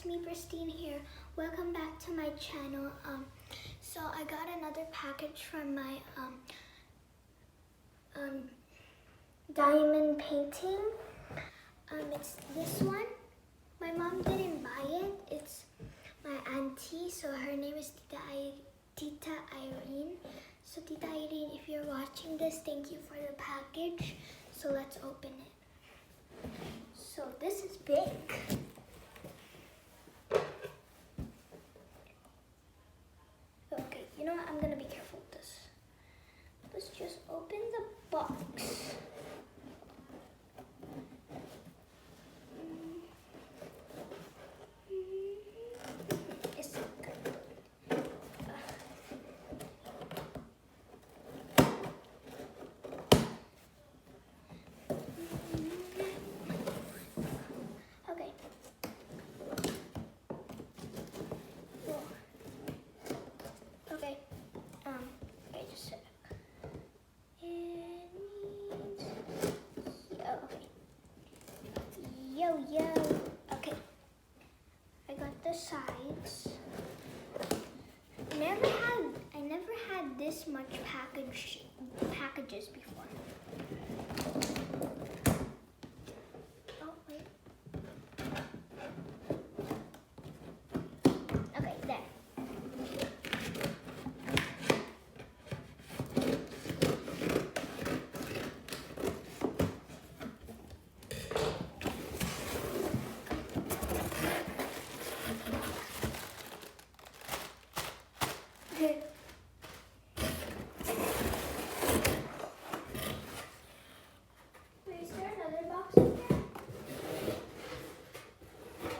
it's me, Pristine here. Welcome back to my channel. So I got another package from my diamond painting. It's this one. My mom didn't buy it. It's my auntie, so her name is Tita Irene. So Tita Irene, if you're watching this, thank you for the package. So let's open it. So this is big. Okay, you know what? I'm gonna be careful with this. Let's just open the box. It's good. Okay. Okay. Okay, just a sec. Yo. Okay. I got the sides. I never had this much packages before. Oh wait. Okay, there. Okay. Wait, is there another box in there?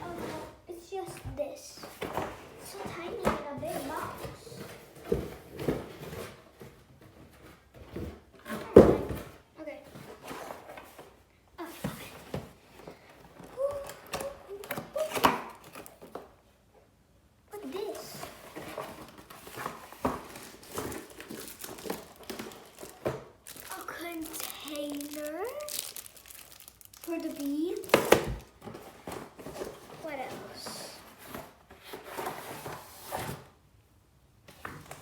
Oh no, it's just this. It's so tiny in a big box. Okay. Oh, okay. Look at this. A container for the beads. What else?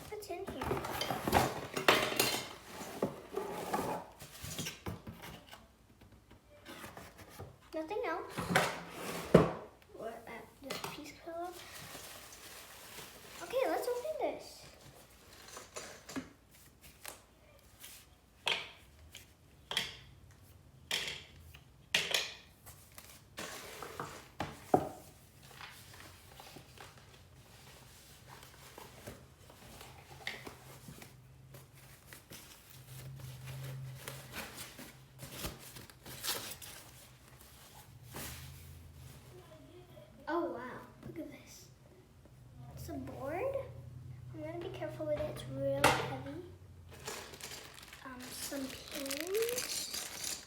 What's in here? Nothing else. What this piece pillow? Okay, let's open this. Oh wow, look at this. It's a board. I'm gonna be careful with it, it's really heavy. Some pins.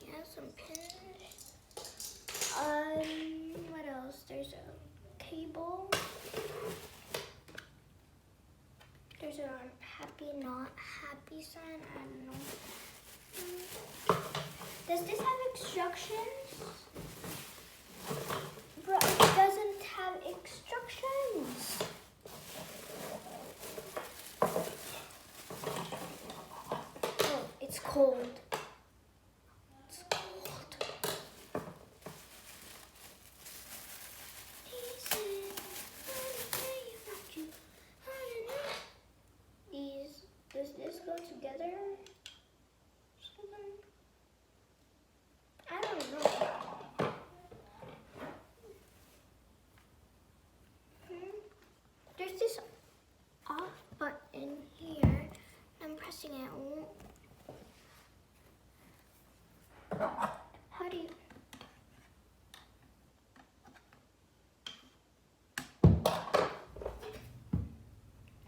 Yeah, some pins. What else? There's a cable. There's a happy, not happy sign, I don't know. Does this have instructions? Bro, it doesn't have instructions. Oh, it's cold. It's cold. Does this go together? I don't know. There's this off button here. I'm pressing it. How do you?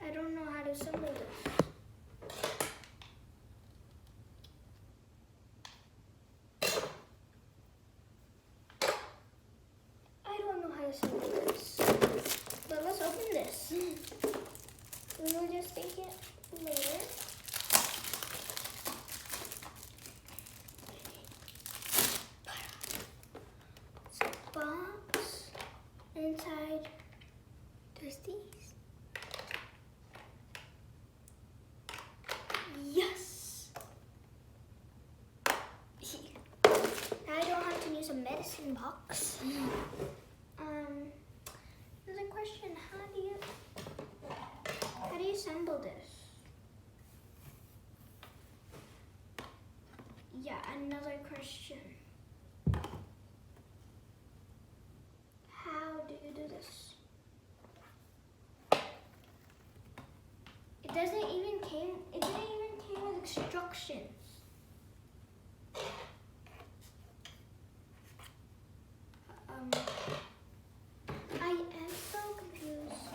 I don't know how to assemble this. But let's open this. We will just take it later. medicine box. There's a question. How do you assemble this? Yeah, another question. How do you do this? It didn't even came with instructions. I am so confused.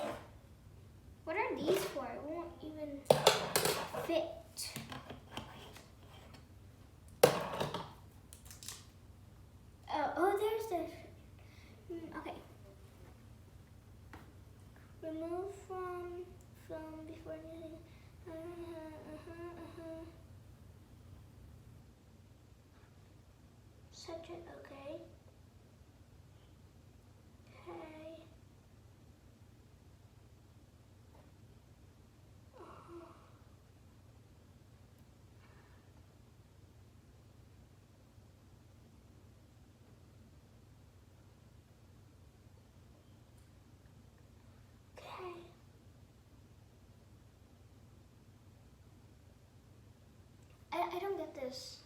What are these for? It won't even fit. Oh, there's the. Okay. Remove from before using. Set it. Okay. Okay. I don't get this.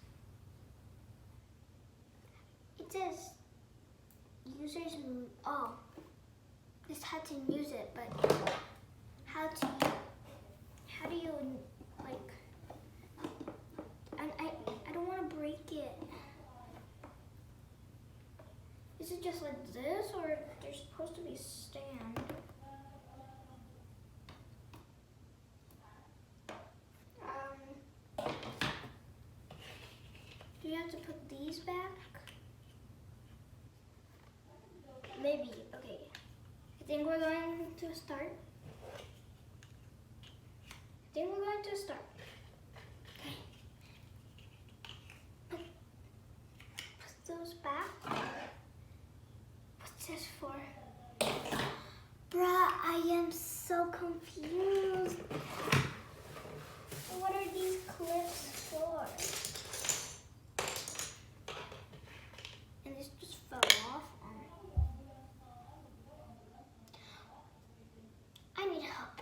It says users. Oh, this how to use it, but how do you like? I don't want to break it. Is it just like this, or there's supposed to be a stand? Do you have to put these back? Maybe. Okay. I think we're going to start. Okay. Put those back. What's this for? Bruh, I am so confused. What are these clips for? And this just fell off. I need help.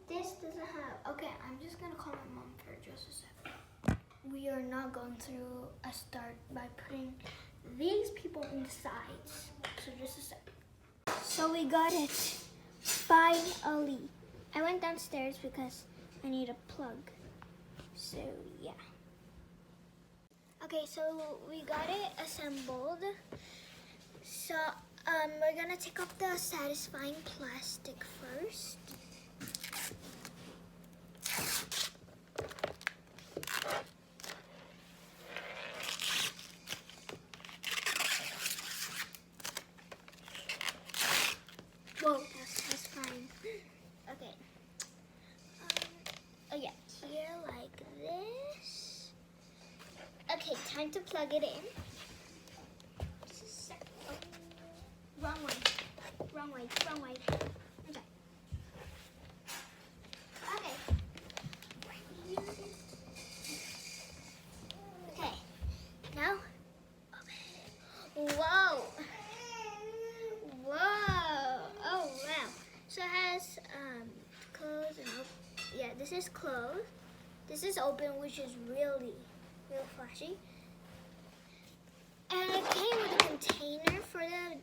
This doesn't have. Okay, I'm just gonna call my mom for just a second. We are not going through a start by putting these people in the sides. So just a second. So we got it. Finally. I went downstairs because I need a plug. So yeah. Okay, so we got it assembled. So we're gonna take off the satisfying plastic first. Whoa, that's fine. Okay. Oh yeah, here like this. Okay, time to plug it in. Oh, wrong way. Okay. Okay. Now. Whoa. Oh wow. So it has closed and open. Yeah, this is closed. This is open, which is real flashy. And it came with a container for the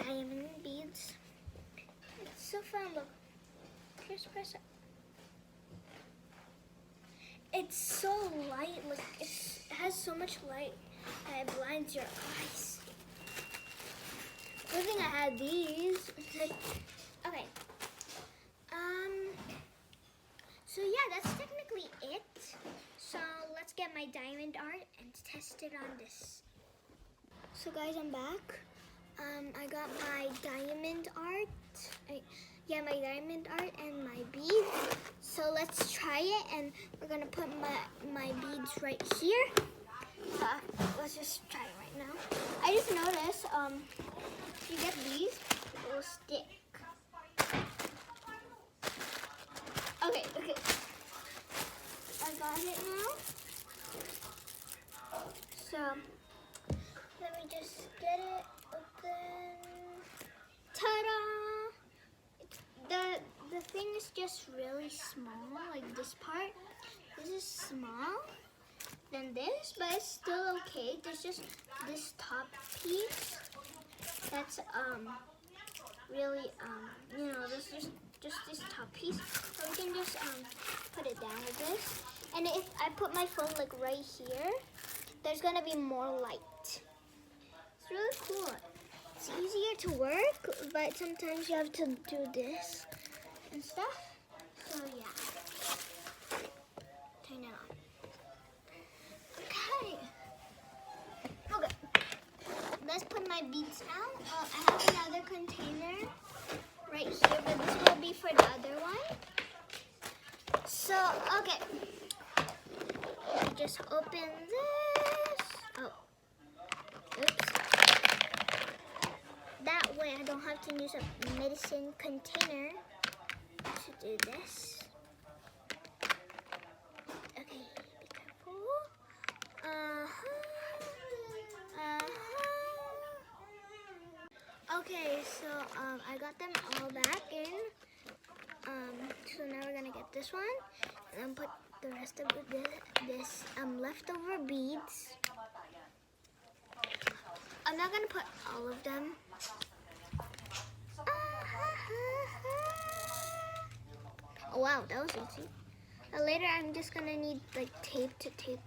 diamond beads. It's so fun, look. Just press it. It's so light, like it has so much light that it blinds your eyes. Good thing I had these. Okay. So yeah, that's technically it. So let's get my diamond art and test it on this. So guys, I'm back. I got my diamond art. My diamond art and my beads. So let's try it, and we're gonna put my beads right here. Let's just try it right now. I just noticed, if you get these, it will stick. Okay. I got it now. So let me just get it open. Ta-da! The thing is just really small, like this part. This is small than this, but it's still okay. There's just this top piece that's really this just this top piece. So we can just put it down like this. And if I put my phone like right here, there's gonna be more light. It's really cool. It's easier to work, but sometimes you have to do this and stuff. So yeah. Turn it on. Okay. Okay. Let's put my beads now. I have another container right here, but this will be for the other one. So, okay. Just open this. Oh. Oops. That way I don't have to use a medicine container to do this. Okay, be careful. Okay, so I got them all back in. So now we're gonna get this one and then put the rest of this leftover beads. I'm not gonna put all of them. Oh wow, that was easy. Later I'm just gonna need like tape to tape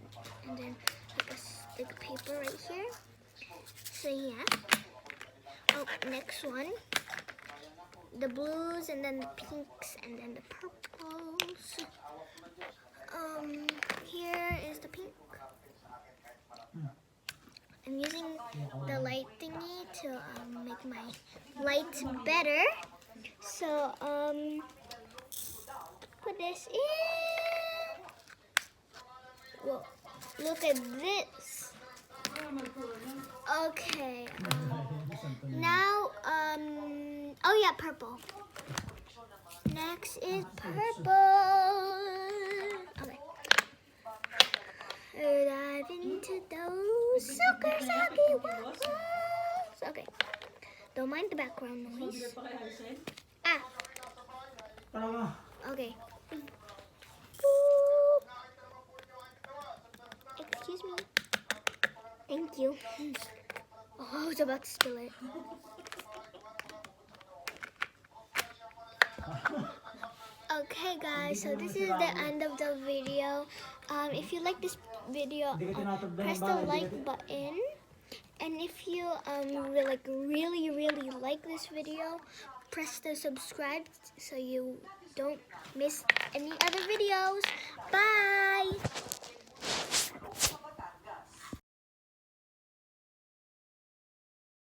and then like a stick of paper right here. So yeah. Oh, next one. The blues and then the pinks and then the purples. Here is the pink. I'm using the light thingy to make my lights better. So put this in. Whoa, look at this. Okay. Now oh yeah, purple. Next is purple. Okay. Dive into those super soggy waffles. Okay. Don't mind the background noise. Ah. Okay. Boop. Excuse me. Thank you. Oh, I was about to spill it. Okay guys, so this is the end of the video. If you like this video, press the like button. And if you really like this video, press the subscribe so you don't miss any other videos. Bye!